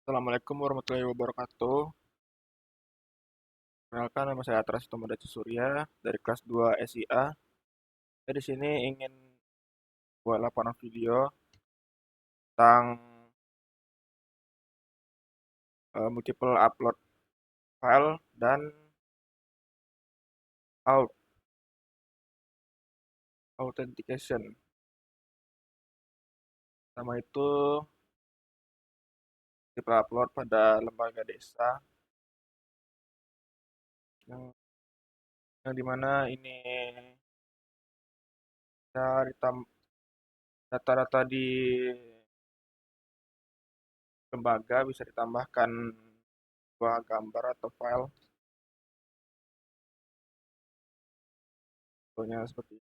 Assalamualaikum warahmatullahi wabarakatuh. Perkenalkan nama saya Atras Tomodachi Surya dari kelas 2 SIA. Saya di sini ingin buat laporan video tentang multiple upload file dan au- authentication. Pertama itu multiple upload pada lembaga desa yang yang dimana ini data-data di lembaga bisa ditambahkan sebuah gambar atau file, contohnya seperti ini.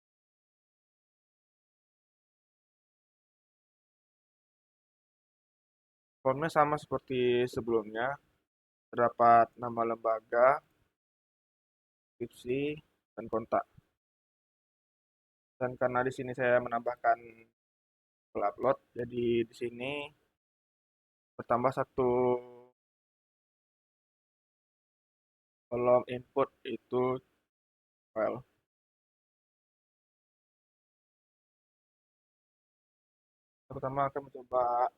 Formnya sama seperti sebelumnya, terdapat nama lembaga, deskripsi, dan kontak. Dan karena di sini saya menambahkan upload, jadi di sini bertambah satu kolom input itu file. Pertama akan mencoba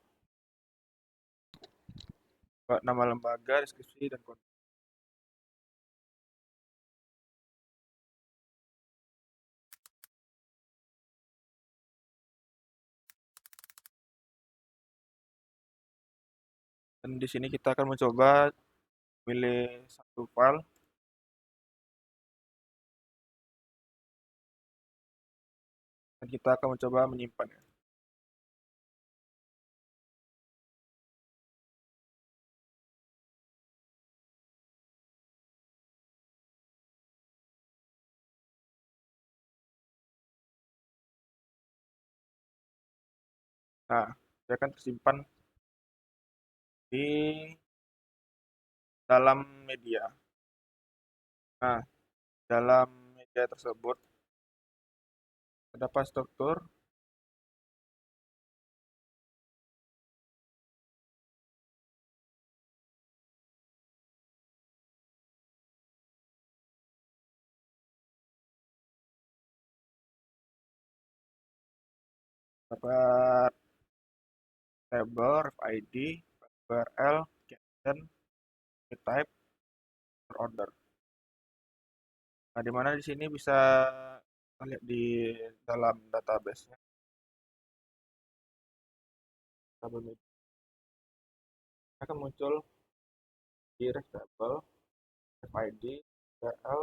buat nama lembaga, deskripsi, dan kontak. Dan di sini kita akan mencoba pilih satu file dan kita akan mencoba menyimpannya. Nah, dia akan tersimpan di dalam media. Nah, dalam media tersebut terdapat struktur, terdapat table, ref ID, URL, caption, type, order. Nah, di mana di sini bisa kita lihat di dalam database-nya, tabel media akan muncul di table, FID, URL,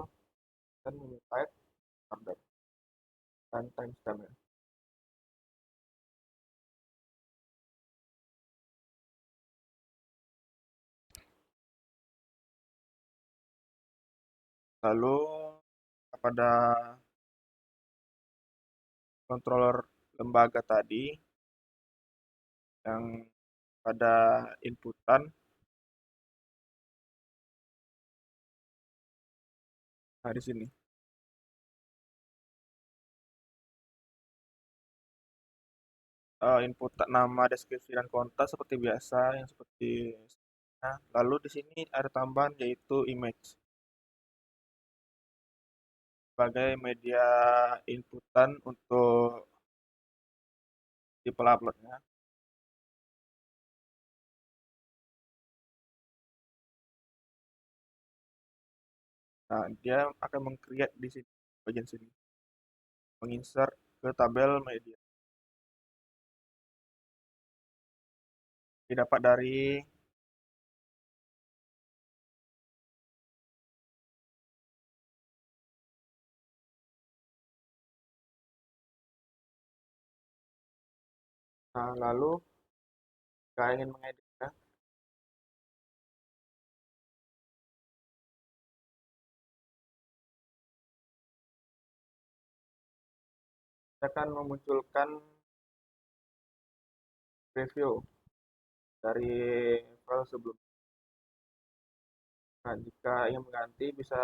dan menu type, order, dan timestamp-nya. Lalu pada controller lembaga tadi yang pada inputan, nah di sini input nama, deskripsi, dan kontak seperti biasa yang seperti. Nah, lalu di sini ada tambahan yaitu image sebagai media inputan untuk di uploadnya. Nah, dia akan meng-create di sini bagian sini, menginsert ke tabel media. Didapat dari nah, lalu jika ingin mengeditnya, kita akan memunculkan preview dari file sebelumnya. Nah, jika ingin mengganti bisa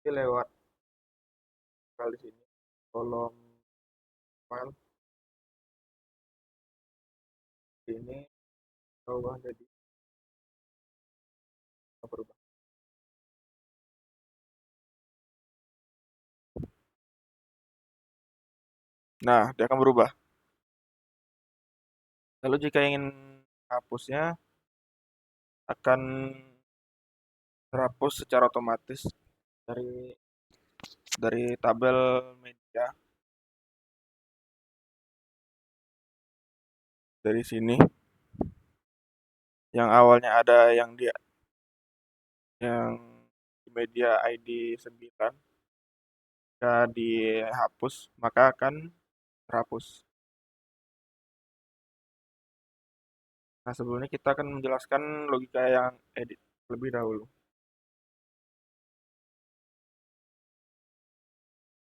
lewat file di sini, kolom file di sini, Berubah jadi berubah. Nah, dia akan berubah. Lalu jika ingin hapusnya akan terhapus secara otomatis dari tabel media dari sini yang awalnya ada yang di media ID 9 jika dihapus maka akan terhapus. Nah, sebelumnya kita akan menjelaskan logika yang edit lebih dahulu.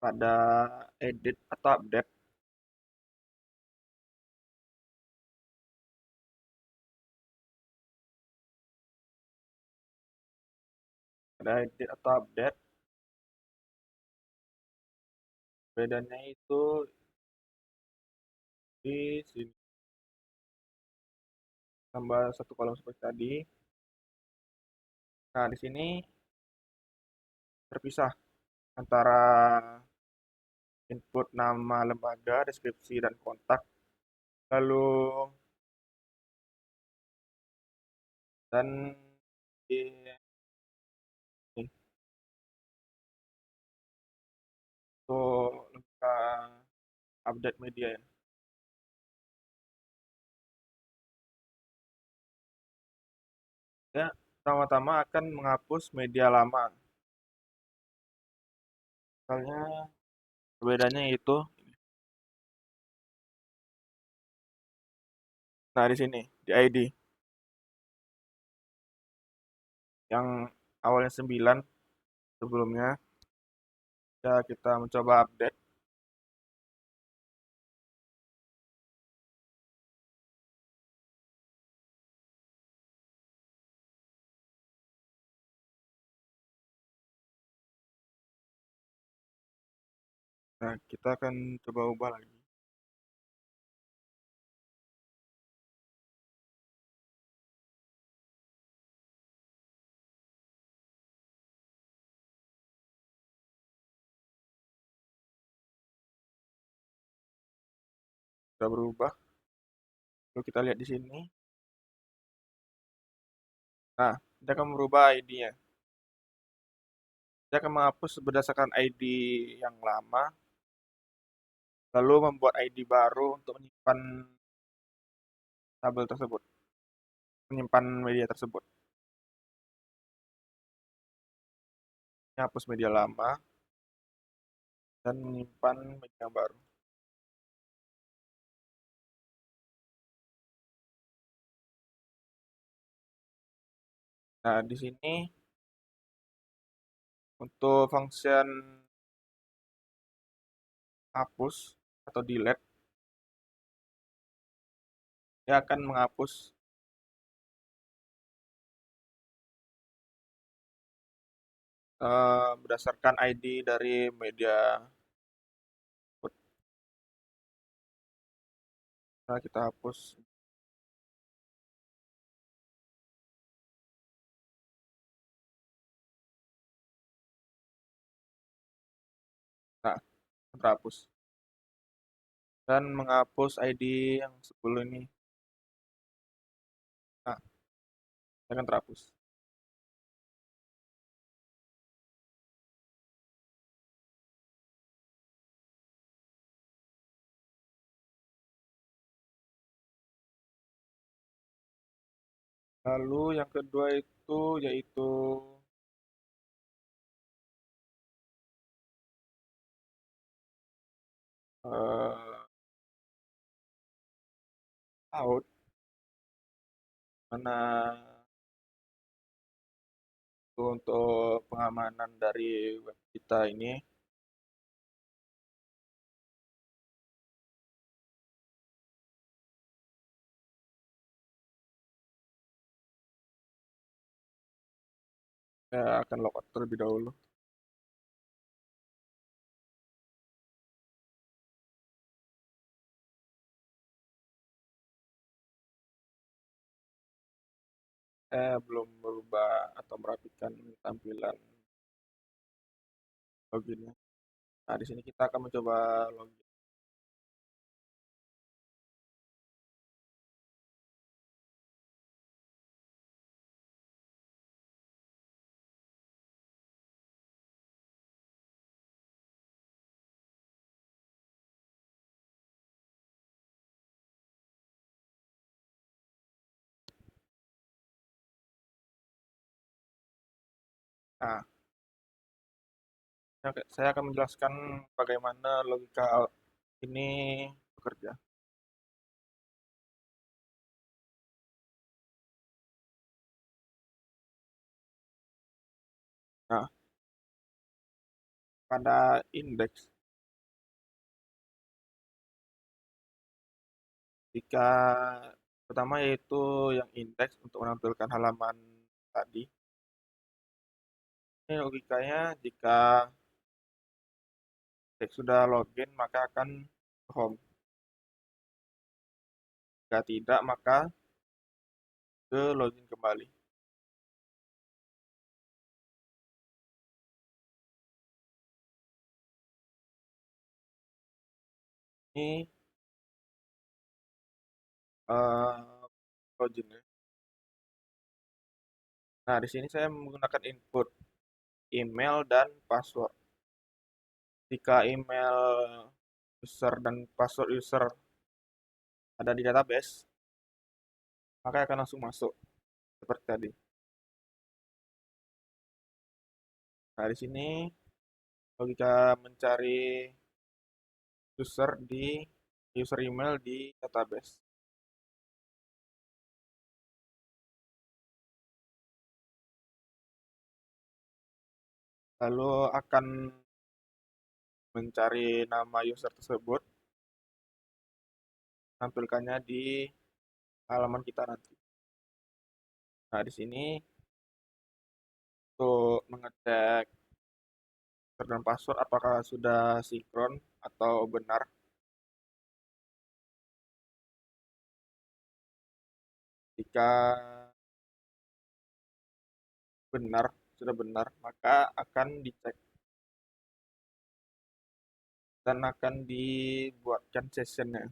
Pada edit atau update, bedanya itu di sini tambah satu kolom seperti tadi. Nah, di sini terpisah antara input nama lembaga, deskripsi, dan kontak. Lalu dan di untuk update media ya. Ya, pertama-tama akan menghapus media lama. Misalnya perbedaannya itu, nah di sini di ID yang awalnya 9 sebelumnya, ya kita mencoba update. Nah, kita akan coba ubah lagi. Sudah berubah. Lalu kita lihat di sini. Nah, kita akan merubah ID-nya. Dia akan menghapus berdasarkan ID yang lama, lalu membuat ID baru untuk menyimpan tabel tersebut, menyimpan media tersebut. Hapus media lama dan menyimpan media baru. Nah, di sini untuk function hapus atau delete, dia akan menghapus berdasarkan ID dari media. Nah, kita hapus. Nah, terhapus. Dan menghapus ID yang sebelum ini. Nah, akan terhapus. Lalu yang kedua itu yaitu eh, out, mana itu untuk pengamanan dari web kita ini. Saya akan logout terlebih dahulu. Saya belum merubah atau merapikan tampilan loginnya. Nah, di sini kita akan mencoba login. Nah, saya akan menjelaskan bagaimana logika ini bekerja. Nah, pada indeks, jika pertama yaitu yang indeks untuk menampilkan halaman tadi. Ini logikanya jika indeks sudah login maka akan ke home. Jika tidak maka ke login kembali. Ini login ya. Nah, di sini saya menggunakan input email dan password. Jika email user dan password user ada di database, maka akan langsung masuk seperti tadi. Nah, di sini logika mencari user email di database. Lalu akan mencari nama user tersebut, tampilkannya di halaman kita nanti. Nah, di sini untuk mengecek user dan password apakah sudah sinkron atau benar. Jika benar, sudah benar, maka akan dicek dan akan dibuatkan sessionnya.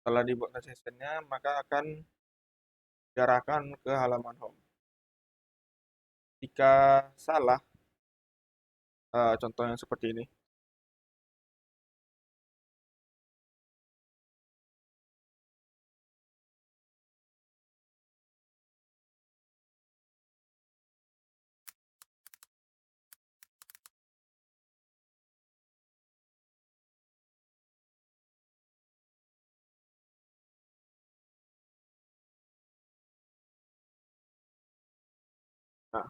Setelah dibuatkan sessionnya, maka akan diarahkan ke halaman home. Jika salah, contohnya seperti ini. Nah,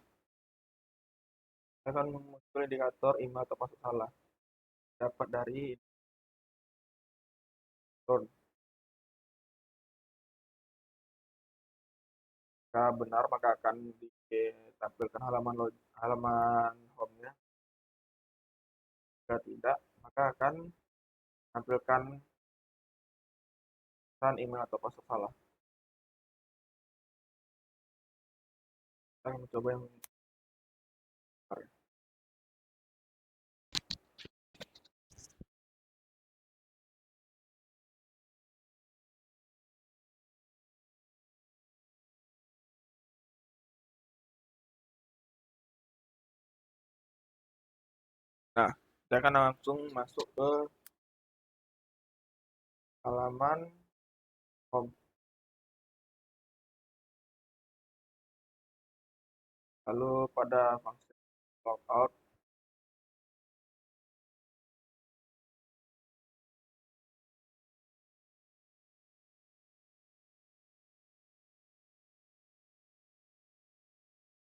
akan muncul indikator email atau password salah. Dapat dari drone. Jika benar, maka akan ditampilkan halaman home-nya. Jika tidak, maka akan tampilkan pesan email atau password salah. Kita akan mencoba yang benar. Nah, saya akan langsung masuk ke halaman home. Lalu pada fungsi logout,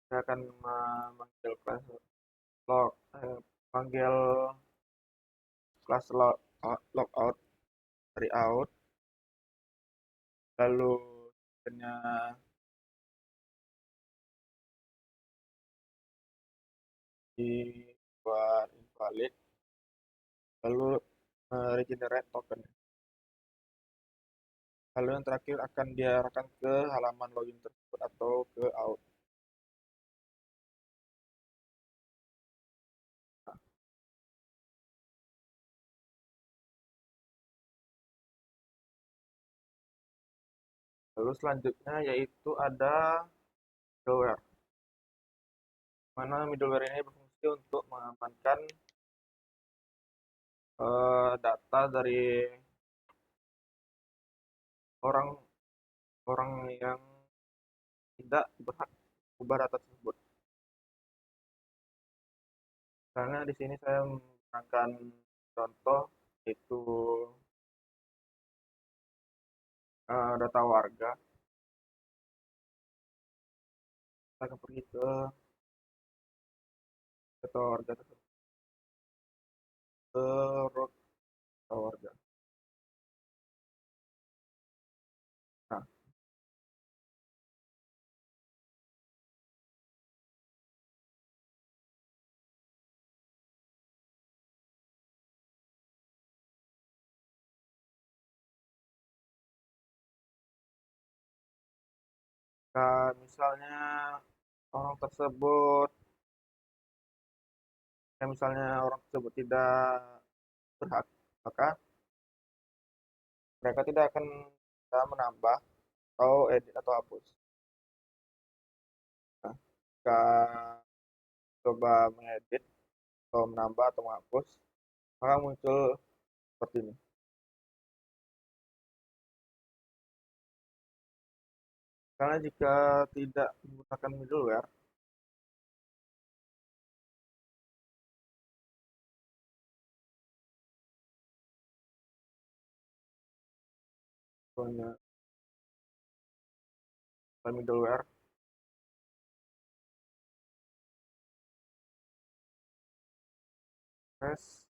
saya akan memanggil kelas log, panggil kelas logout dari out, lalu hanya dibuat invalid, lalu regenerate token. Lalu yang terakhir akan diarahkan ke halaman login tersebut atau ke out. Lalu selanjutnya yaitu ada middleware. Mana middleware ini berfungsi untuk mengamankan data dari orang orang yang tidak berhak mengubah data tersebut. Karena di sini saya menggunakan contoh yaitu data warga. Kita akan pergi ke data warga tersebut, ke root data warga. Nah, misalnya orang tersebut, misalnya orang tersebut tidak berhak, maka mereka tidak akan bisa menambah atau edit atau hapus. Nah, jika coba mengedit atau menambah atau menghapus, maka muncul seperti ini. Karena jika tidak menggunakan middleware, misalnya middleware, press,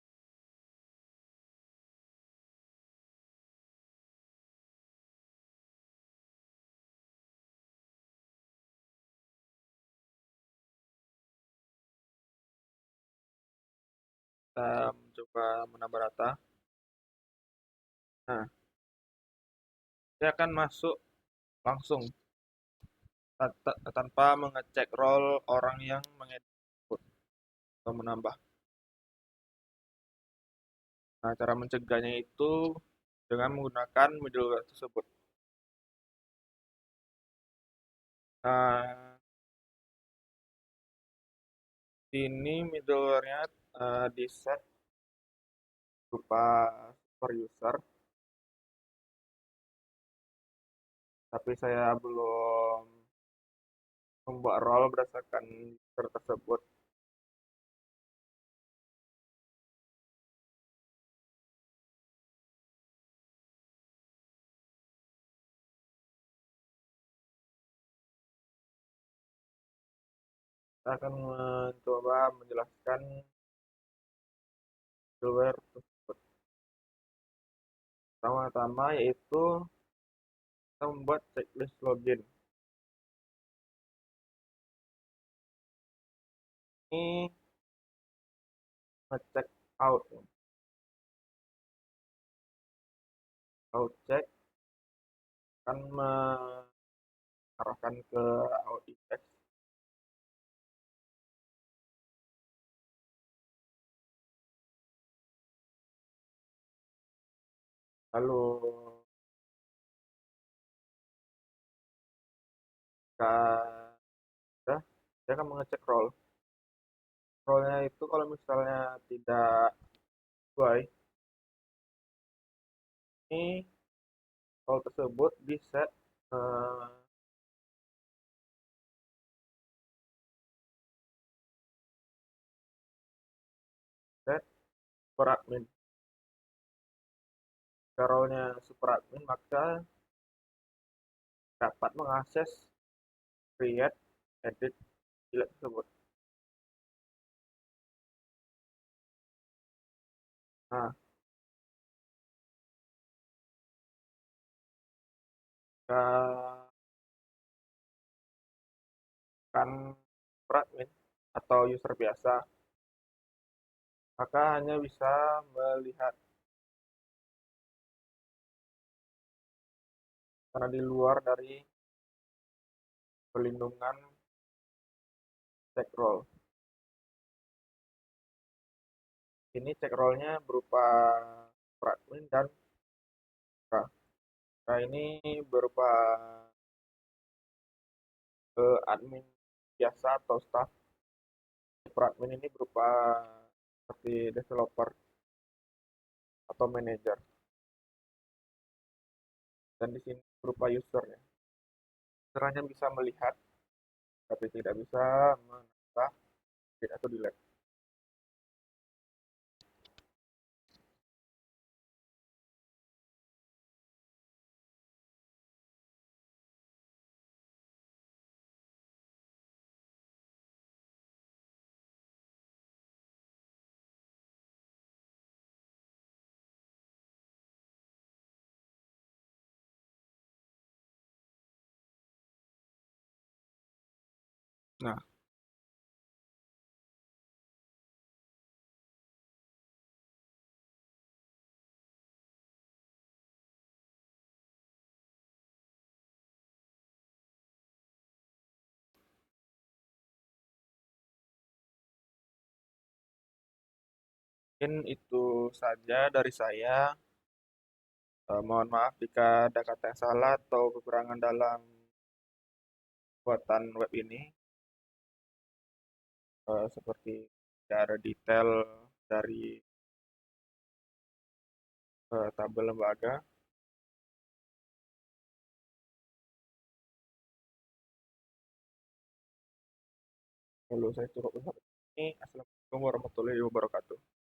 kita mencoba menambah data. Nah, dia akan masuk langsung tanpa mengecek role orang yang mengedit atau menambah. Nah, cara mencegahnya itu dengan menggunakan middleware tersebut. Nah, ini middleware-nya di set berupa super user, tapi saya belum membuat role berdasarkan user tersebut. Saya akan mencoba menjelaskan middleware tersebut. Pertama-tama yaitu kita membuat checklist login. Ini ngecek out, out check akan mengarahkan ke out index. Lalu jika sudah, saya akan mengecek role. Role-nya itu kalau misalnya tidak sesuai, ini role tersebut di set set super admin. Jika role-nya super admin, maka dapat mengakses create, edit, delete tersebut. Nah, jika kan super admin atau user biasa, maka hanya bisa melihat karena di luar dari perlindungan check roll. Ini check roll-nya berupa fragment dan Pra. Pra ini berupa admin biasa atau staff. Fragment ini berupa seperti developer atau manager. Dan di sini berupa user ya. User hanya bisa melihat, tapi tidak bisa menambah atau delete. Nah, mungkin itu saja dari saya. Mohon maaf jika ada kata yang salah atau kekurangan dalam buatan web ini. Seperti tidak ada detail dari tabel lembaga. Lalu saya cukup ini. Assalamualaikum warahmatullahi wabarakatuh.